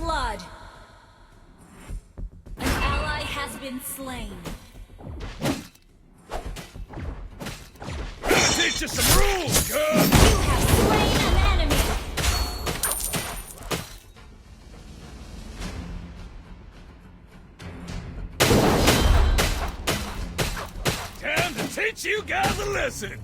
blood. An ally has been slain. Gotta teach you some rules, cub! You have slain an enemy. Time to teach you guys a lesson!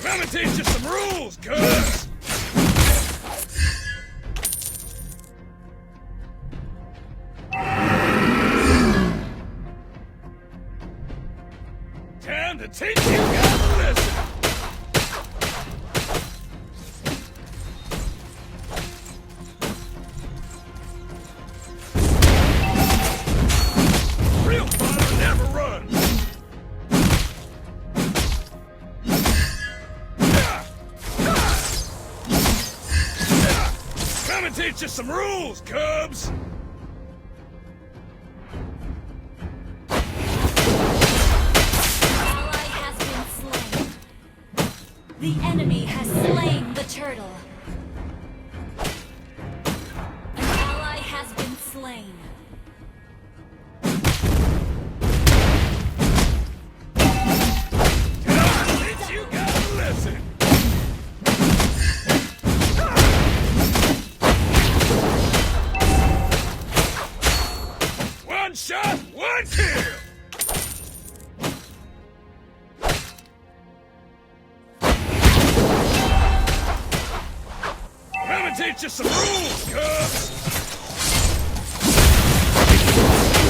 Gonna teach you some rules, cuz! Time to teach you guys a lesson! Real fighter never runs! Come and teach you some rules, cubs! Ally has been slain. The enemy has slain the turtle. An ally has been slain. Teach you guys a lesson! One shot, one kill! Come and teach you some rules, cubs!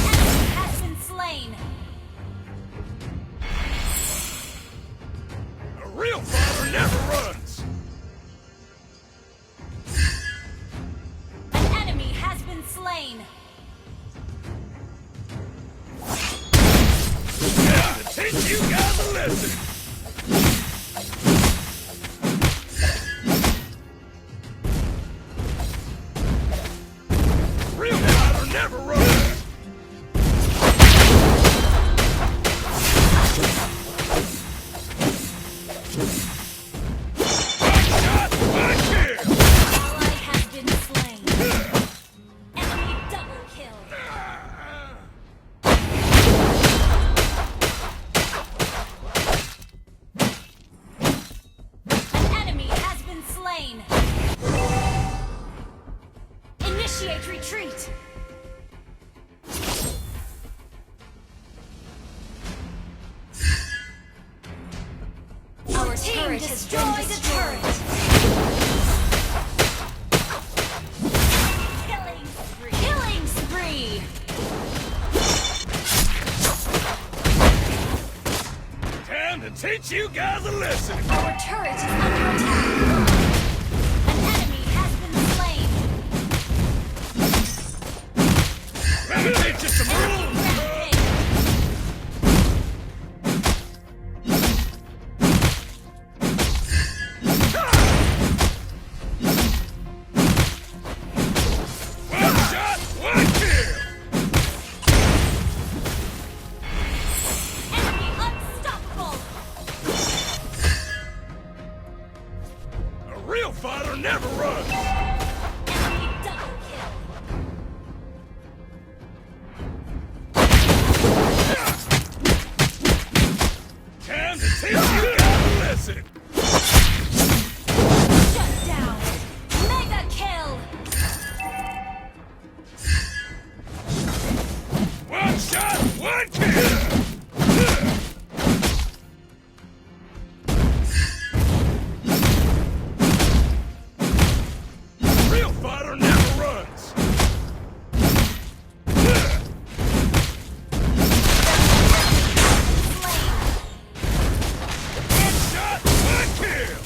Enemy has been slain. A real fighter never runs! An enemy has been slain. Time to teach you guys a lesson! Real fighter never runs! One shot, one kill! Ally has been slain. Enemy double kill. An enemy has been slain. Initiate retreat. Our turret has destroyed the turret. Killing spree. Killing spree. Time to teach you guys a lesson! Our turret is under attack. An enemy has been slain. Let me teach you some rules, Rampage. one shot, one kill! Enemy unstoppable. A real fighter never runs! Enemy double kill. Time to teach you guys a lesson! Shut down. Mega kill. One shot, one kill! Real fighter never runs! One shot, one kill!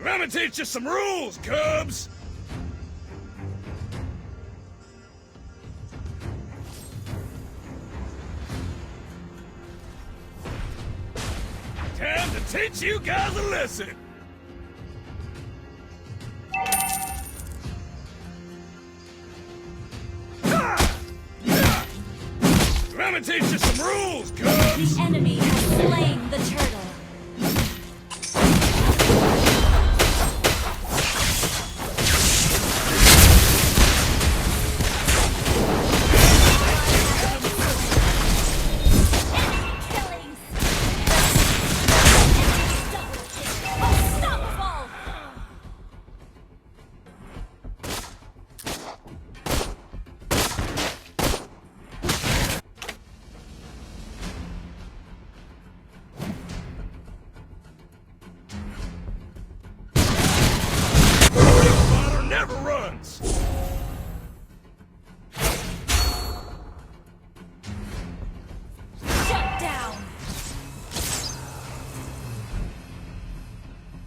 Let me teach you some rules, cubs! teach you guys a lesson. I'm gonna teach you some rules, cubs! The enemy has slain the turtle. Never runs. Shut down.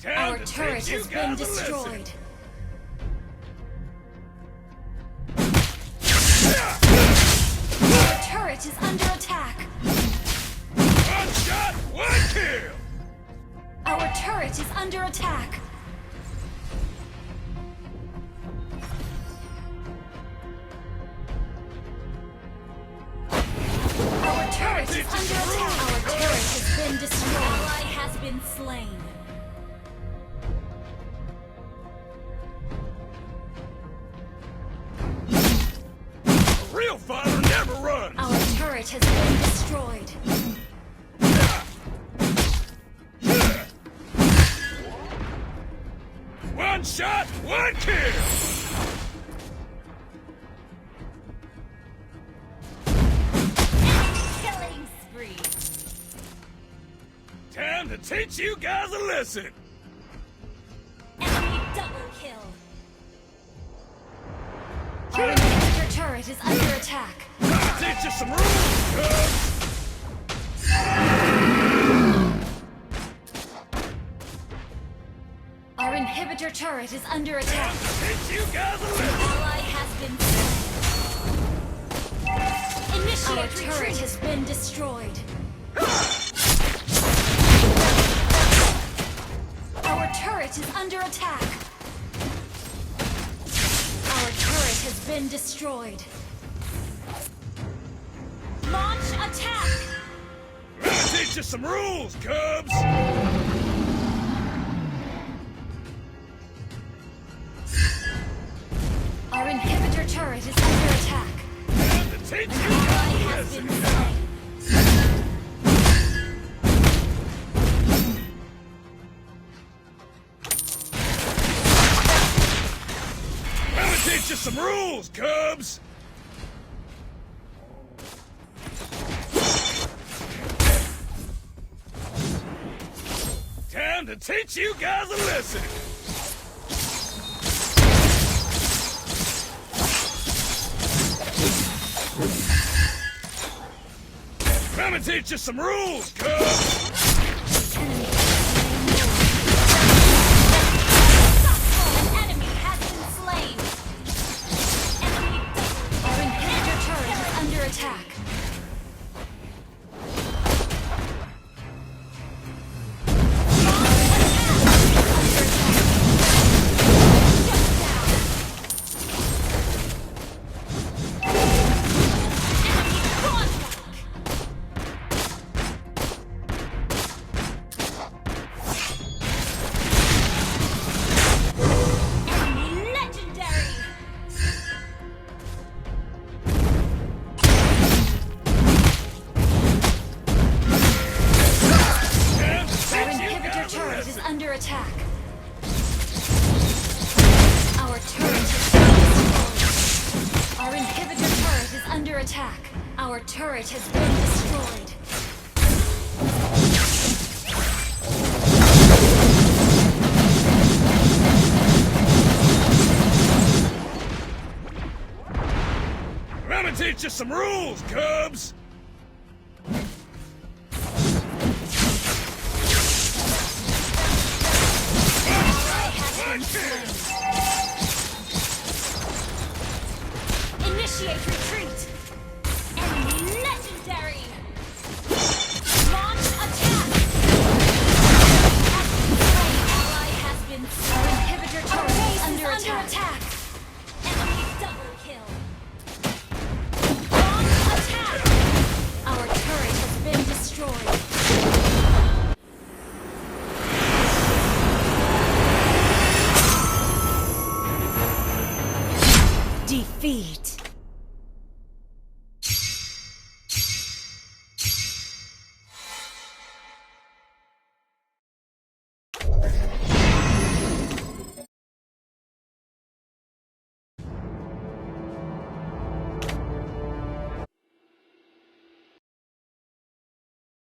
Our turret has been destroyed. Our turret is under attack. One shot, one kill. Our turret is under attack. Our turret is under attack. Our turret has been destroyed. Ally has been slain. A real fighter never runs. Our turret has been destroyed. One shot, one kill. Killing spree. Time to teach you guys a lesson. Enemy double kill. Our inhibitor turret is under attack. I'll teach you some rules, cubs. Our inhibitor turret is under attack. Teach you guys a lesson. Ally has been slain. Initiate Our turret has been destroyed. Our turret is under attack. Our turret has been destroyed. Launch attack! I'll teach you some rules, cubs. Our inhibitor turret is under attack. Time to teach you Ally guys a has lesson. been slain. I'm gonna teach you some rules, cubs. Time to teach you guys a lesson. I'm gonna teach you some rules, cubs. An enemy has been slain. Enemy double. Our inhibitor turret is under attack. Under attack. Our turret has been destroyed. Our inhibitor turret is under attack. Our turret has been destroyed. I'm gonna teach you some rules, cubs.